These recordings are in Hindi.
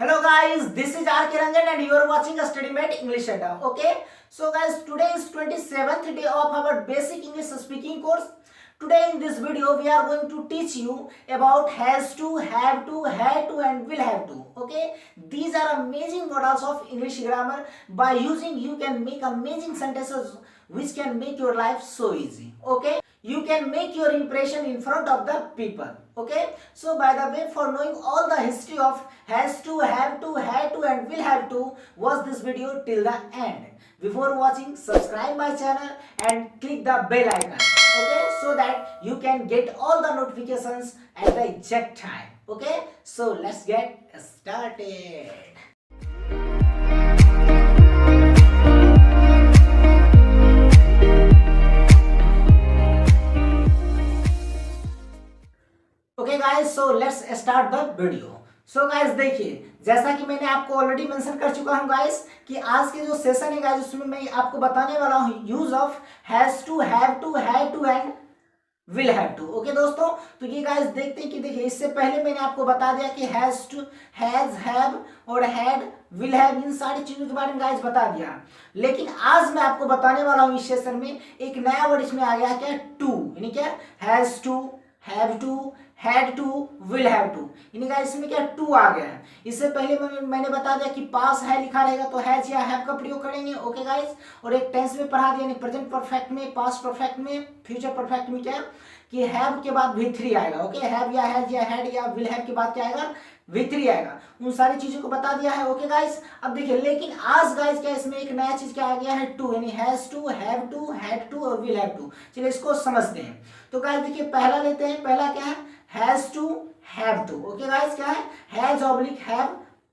Hello guys, this is R. K. Ranjan and you are watching a StudyMate English Center. Okay, so guys, today is 27th day of our basic English speaking course. Today in this video we are going to teach you about has to, have to, had to and will have to. Okay, these are amazing models of English grammar. By using you can make amazing sentences which can make your life so easy. Okay, you can make your impression in front of the people. Okay, so by the way, for knowing all the history of has to, have to, had to and will have to, watch this video till the end. Before watching, subscribe my channel and click the bell icon. Okay, so that you can get all the notifications at the exact time. Okay, so let's get started. Okay guys, so let's start the video. So guys देखिए, जैसा कि मैंने आपको ऑलरेडी मेंशन कर चुका हूं गाइस कि आज के जो सेशन है गाइस उसमें मैं आपको बताने वाला हूं use of has to, have to, had to and will have to. Okay दोस्तों, तो ये गाइस देखते हैं कि देखिए इससे पहले मैंने आपको बता दिया कि हैज टू, हैज, हैव और हैड, विल हैव, इन सारी चीजों के बारे में गाइस बता दिया. लेकिन आज मैं आपको बताने वाला हूं इस सेशन में एक नया वर्ड इसमें आ गया, क्या, टू. यानी क्या, has to, have to, had to, will have to. यानी गाइस इसमें क्या, टू आ गया है. इससे पहले मैंने बता दिया कि पास है लिखा रहेगा तो हैज या हैव का प्रयोग करेंगे. ओके गाइस, और एक टेंस में पढ़ा दिया, यानी प्रेजेंट परफेक्ट में, पास्ट परफेक्ट में, फ्यूचर परफेक्ट में क्या कि हैव के बाद V3 आएगा. ओके, हैव या हैज या हैड या विल हैव के बाद क्या आएगा, V3 आएगा. उन सारी चीजों को बता दिया है. ओके गाइस, अब देखिए लेकिन आज गाइस क्या इसमें एक नया चीज क्या आ गया है, टू. यानी has to, have to, had to और विल हैव टू. चलिए इसको समझते हैं. तो गाइस देखिए पहला लेते हैं. पहला क्या है, has to, have to. Okay guys, क्या है, has oblique have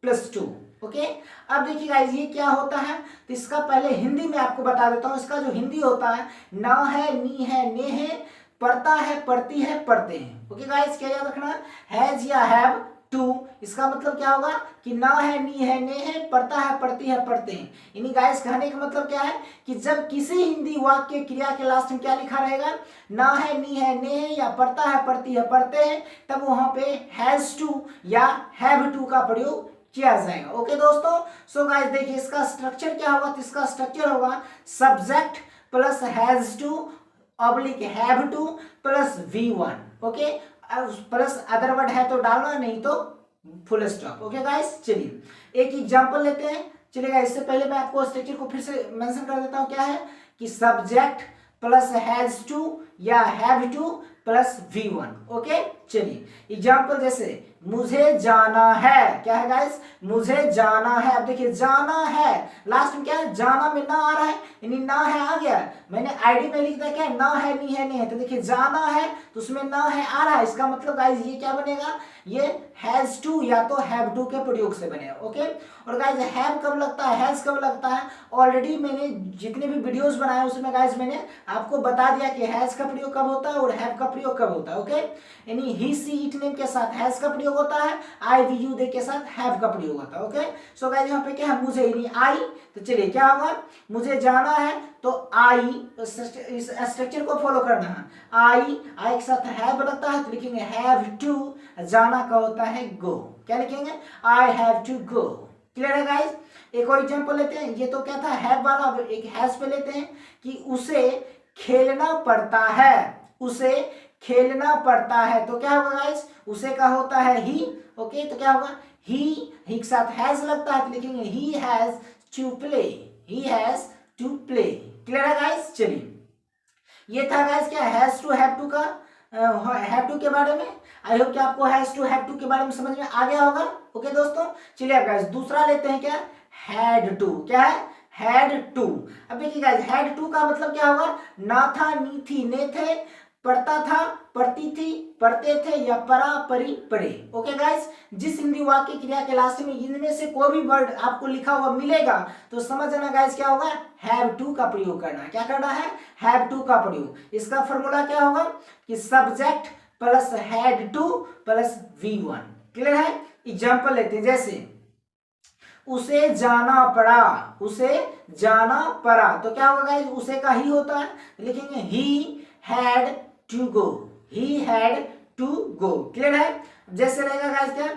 plus to. Okay, अब देखिए गाइस ये क्या होता है, तो इसका पहले हिंदी में आपको बता देता हूं. इसका जो हिंदी होता है, ना है, नी है, ने है, पढ़ता है, पढ़ती है, पढ़ते हैं. ओके गाइस, क्या याद रखना, हैज या हैव टू, इसका मतलब क्या होगा कि ना है, नी है, ने है, पढ़ता है, पढ़ती है, पढ़ते हैं. यानी गाइस कहने का मतलब क्या है कि जब किसी हिंदी वाक्य क्रिया के लास्ट में क्या लिखा रहेगा, ना है, नी है, ने है या पढ़ता है, पढ़ती है, पढ़ते हैं, तब वहां पे हैज टू या हैव टू का प्रयोग किया जाएगा. ओके दोस्तों, सो गाइस देखिए इसका स्ट्रक्चर क्या होगा, तो इसका स्ट्रक्चर होगा subject plus has to oblique have two plus V1. Okay, plus other word है तो डालना, नहीं तो फुल स्टॉप. ओके गाइस, चलिए एक एग्जांपल लेते हैं. चलिएगा, इससे पहले मैं आपको स्ट्रक्चर को फिर से मेंशन कर देता हूं. क्या है कि सब्जेक्ट प्लस हैज टू या have two plus V1. Okay, चलिए एग्जांपल जैसे मुझे जाना है. क्या है गाइस, मुझे जाना है. अब देखिए जाना है, लास्ट में क्या है, जाना में ना आ रहा है, यानी ना है आ गया. मैंने आईडी में लिख दिया क्या, ना है, नी है, ने है, तो देखिए जाना है तो उसमें ना है आ रहा है. इसका मतलब गाइस ये क्या बनेगा, ये हैज टू या तो हैव टू के प्रयोग से बनेगा. ओके, और गाइस हैव कब लगता है, हैज कब लगता है, ऑलरेडी मैंने जितने भी वीडियोस बनाए उसमें गाइस मैंने आपको बता दिया कि हैज का प्रयोग कब होता है और हैव का प्रयोग कब होता है. ओके, यानी ही, सी, इट, नेम के साथ हैज का प्रयोग होता है, आई, वी, यू, दे के साथ हैव का प्रयोग होता है. ओके, सो गाइस यहाँ पे क्या है, मुझे यानी आई. तो चलिए क्या होगा, मुझे जाना है तो आई, इस स्ट्रक्चर को फॉलो करना है. आई के साथ हैव लगता है तो लिखेंगे हैव टू. जाना का होता है गो. क्या लिखेंगे, I have to go. Clear है गाइस. एक और एग्जांपल लेते हैं. ये तो क्या था, हैव वाला. अब एक हैज पे लेते हैं कि उसे खेलना पड़ता है. उसे खेलना पड़ता है तो क्या होगा गाइस, उसे का होता है ही. ओके, तो क्या होगा, ही के साथ हैज लगता है तो लिखेंगे he has to play. He has to play. Clear है गाइस. चलिए ये था गाइस क्या, हैज टू, हैव टू का, हैव टू के बारे में. आई होप कि आपको हैज टू, हैव टू के बारे में समझ में आ गया होगा. ओके दोस्तों, चलिए अब गाइस दूसरा लेते हैं. क्या, हैड टू. क्या है, हैड टू. अब देखिए गाइस हैड टू का मतलब क्या होगा, ना था, नी थी, ने थे, पढ़ता था, पढ़ती थी, पढ़ते थे या पढ़ा, पढ़ी, पढ़े. ओके गाइस, जिस हिंदी वाक्य क्रिया के लास्ट में इनमें से कोई भी वर्ड आपको लिखा हुआ मिलेगा तो समझ जाना गाइस क्या होगा, हैव टू का प्रयोग करना है. क्या करना है, हैव टू का प्रयोग. इसका फॉर्मूला क्या होगा कि subject plus had two plus V1. Clear है. एग्जांपल लेते हैं, जैसे उसे जाना पड़ा. उसे जाना पड़ा तो क्या होगा गाइस, उसे का ही होता है, लिखेंगे he had to go. He had to go. Clear है. जैसे रहेगा गाइस क्या,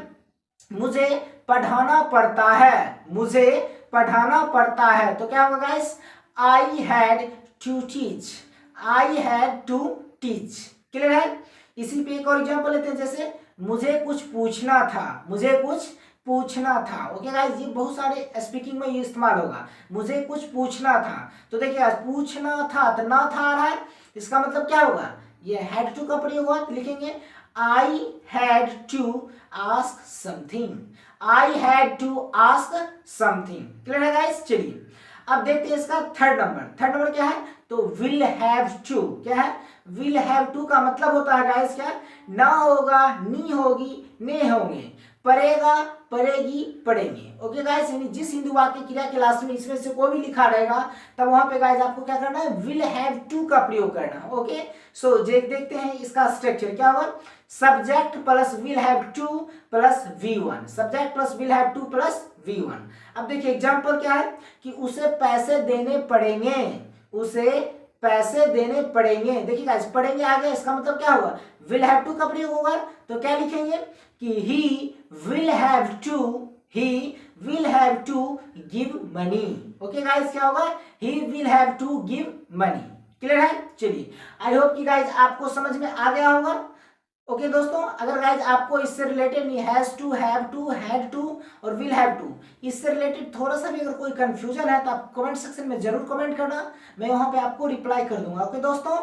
मुझे पढ़ाना पड़ता है, मुझे पढ़ाना पड़ता है। तो क्या होगा guys, I had to teach, I had to teach. Clear है। इसी पे एक और एग्जांपल लेते हैं, जैसे मुझे कुछ पूछना था, मुझे कुछ पूछना था। ओके गाइस, ये बहुत सारे स्पीकिंग में ये इस्तेमाल होगा, मुझे कुछ पूछना था। तो देखिए पूछना था, तो ना था आ रहा है, इसका मतलब क्या होगा, ये हैड टू का प्रयोग हुआ। तो लिखेंगे I had to ask something, I had to ask something. Clear है गाइस। चलिए अब देखते हैं इसका थर्ड नंबर। थर्ड नंबर क्या है, तो विल हैव टू। क्या है, विल हैव टू का मतलब होता है गाइस क्या, ना होगा, नी होगी, ने होंगे, पढ़ेगा, पढ़ेगी, पढ़ेंगे। ओके गाइस, यानी जिस हिंदू वाक्य क्रिया के लास्ट में इसमें से कोई भी लिखा रहेगा तब वहां पे गाइस आपको क्या करना है, विल हैव टू का प्रयोग करना है। ओके, सो देखते हैं इसका स्ट्रक्चर क्या होगा, subject plus will have two plus V1, subject plus will have two plus V1। अब देखिए एग्जांपल क्या है कि उसे पैसे देने पड़ेंगे, उसे पैसे देने पड़ेंगे। देखिए गाइस पढ़ेंगे आ गया, इसका मतलब क्या होगा, विल हैव टू का प्रयोग होगा। तो क्या लिखेंगे कि he will have to, he will have to give money. Okay guys, क्या होगा, he will have to give money. Clear है। चलिए आई होप कि गाइस आपको समझ में आ गया होगा। ओके दोस्तों, अगर गाइज आपको इससे रिलेटेड नहीं, has to, have to, had to और विल हैव टू, इससे रिलेटेड थोड़ा सा भी अगर कोई कंफ्यूजन है तो आप कमेंट सेक्शन में जरूर कमेंट करना, मैं वहां पे आपको रिप्लाई कर दूंगा। ओके दोस्तों,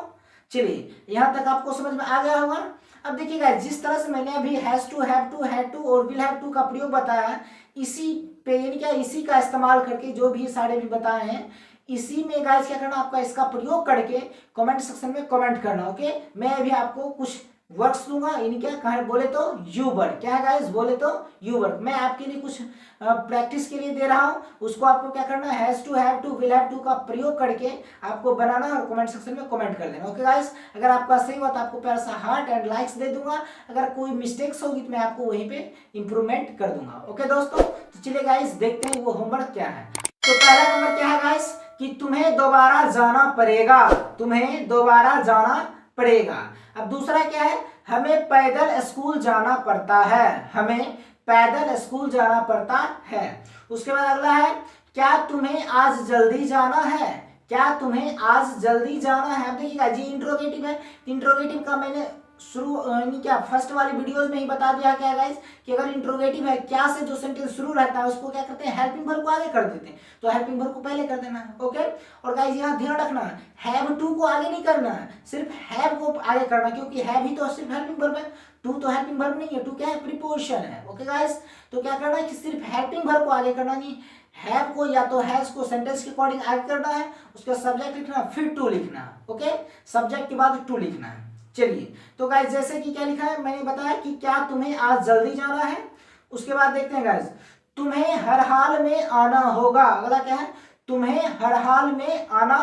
चलिए यहाँ तक आपको समझ में आ गया होगा। अब देखिए गाइज, जिस तरह से मैंने अभी has to, have to, had to और विल हैव टू का प्रयोग बताया, इसी पे यानी क्या इसी का इस्तेमाल करके जो भी सारे भी बताए हैं, इसी में गाइज क्या करना, आपका इसका प्रयोग करके कमेंट सेक्शन में कमेंट करना। ओके, मैं अभी आपको कुछ वर्ड्स दूंगा, यानी क्या कहा बोले तो यू वर्ड। क्या है गाइस, बोले तो यू वर्ड। मैं आपके लिए कुछ प्रैक्टिस के लिए दे रहा हूं, उसको आपको क्या करना है, has to, have to, will have to का प्रयोग करके आपको बनाना और कमेंट सेक्शन में कमेंट कर देना। ओके गाइस, अगर आपका सही हुआ तो आपको प्यारा सा हार्ट एंड लाइक्स दे दूंगा, अगर कोई मिस्टेक्स होगी तो मैं आपको वहीं पे इंप्रूवमेंट कर दूंगा। ओके दोस्तों, तो चलिए गाइस देखते हैं वो होमवर्क क्या है। तो पहला नंबर क्या है गाइस, कि तुम्हें दोबारा जाना पड़ेगा, तुम्हें दोबारा जाना पड़ेगा। अब दूसरा क्या है, हमें पैदल स्कूल जाना पड़ता है, हमें पैदल स्कूल जाना पड़ता है। उसके बाद अगला है, क्या तुम्हें आज जल्दी जाना है, क्या तुम्हें आज जल्दी जाना है। अब देखिएगा जी इंट्रोगेटिव है, इंट्रोगेटिव का मैंने शुरू क्या फर्स्ट वाली वीडियोस में ही बता दिया क्या गाइस, कि अगर इंट्रोगेटिव है क्या से जो सेंटेंस शुरू रहता है उसको क्या करते हैं, हेल्पिंग वर्ब को आगे कर देते हैं, तो हेल्पिंग वर्ब को पहले कर देना है। ओके, और गाइस यहाँ ध्यान रखना, हैव टू को आगे नहीं करना है, सिर्फ हैव को आगे करना, क्योंकि हैव ही तो सिर्फ हेल्पिंग वर्ब है, टू तो हेल्पिंग वर्ब नहीं है, टू क्या है, प्रीपोजिशन है। ओके गाइस, तो क्या करना है कि सिर्फ हेल्पिंग वर्ब को आगे करना, नहीं हैव को या तो हैज को सेंटेंस के अकॉर्डिंग आगे करना है, उसका सब्जेक्ट लिखना फिर टू लिखना है। ओके, सब्जेक्ट के बाद टू लिखना है। चलिए तो गाइस जैसे कि क्या लिखा है मैंने बताया कि क्या तुम्हें आज जल्दी जाना है। उसके बाद देखते हैं गाइस, तुम्हें हर हाल में आना होगा। अगला क्या है, तुम्हें हर हाल में आना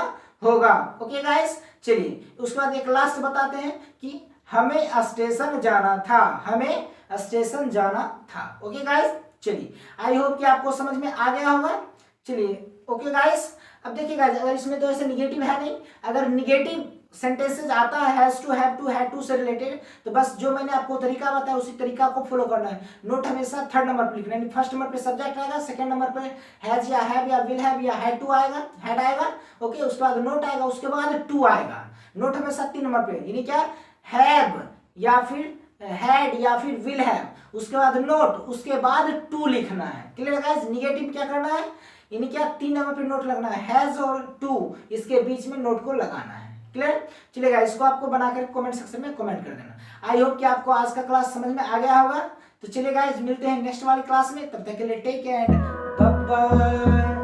होगा। ओके गाइस, चलिए उसके बाद एक लास्ट बताते हैं कि हमें स्टेशन जाना था, हमें स्टेशन जाना था। ओके गाइस, चलिए आई होप कि आपको समझ में आ गया होगा। चलिए ओके गाइस, अब देखिए गाइस अगर इसमें तो ऐसे निगेटिव है नहीं, अगर निगेटिव सेंटेंसेज आता है has to, have to, had to से रिलेटेड, तो बस जो मैंने आपको तरीका बताया उसी तरीका को फॉलो करना है। नोट हमेशा थर्ड नंबर पर लिखना है, फर्स्ट नंबर पे सब्जेक्ट आएगा, सेकंड नंबर पे हैज या हैव या विल हैव या हैड टू आएगा, हैड आएगा। ओके, उसके बाद नोट आएगा, उसके बाद टू आएगा। नोट हमेशा 3 नंबर पे, यानी क्या हैव या फिर हैड या फिर विल हैव, उसके बाद नोट, उसके बाद टू लिखना है। क्लियर गाइस, निगेटिव क्या करना है, यानी क्या 3 नंबर पे नोट लगना है, हैज और टू इसके बीच में नोट को लगाना है। क्लियर, चलिएगा इसको आपको बनाकर कमेंट सेक्शन में कमेंट कर देना। आई होप कि आपको आज का क्लास समझ में आ गया होगा। तो चलिए गाइस मिलते हैं नेक्स्ट वाली क्लास में, तब तक के लिए टेक केयर, बाय बाय।